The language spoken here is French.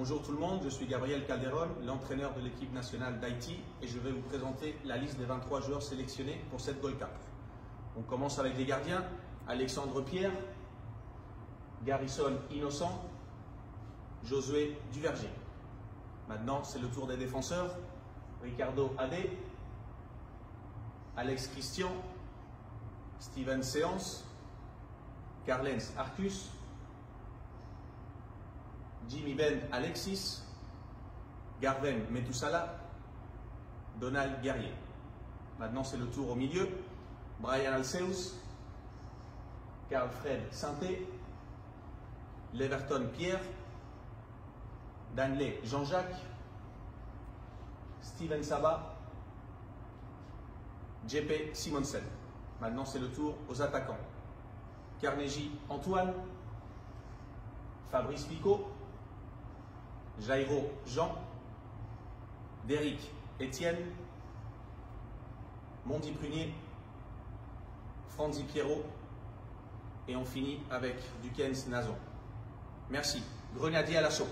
Bonjour tout le monde, je suis Gabriel Calderon, l'entraîneur de l'équipe nationale d'Haïti et je vais vous présenter la liste des 23 joueurs sélectionnés pour cette Gold Cup. On commence avec les gardiens, Alexandre Pierre, Garrison Innocent, Josué Duverger. Maintenant, c'est le tour des défenseurs, Ricardo Adé, Alex Christian, Steven Séance, Carlens Arcus, Jimmy Ben Alexis, Garven Metusala, Donald Guerrier. Maintenant, c'est le tour au milieu. Brian Alceus, Carl-Fred Sainté, Leverton Pierre, Danley Jean-Jacques, Steven Saba, JP Simonsen. Maintenant, c'est le tour aux attaquants. Carnegie Antoine, Fabrice Picot, Jairo Jean, Derrick Étienne, Mondi Prunier, Franzi Pierrot et on finit avec Dukens Nazon. Merci. Grenadier à l'assaut.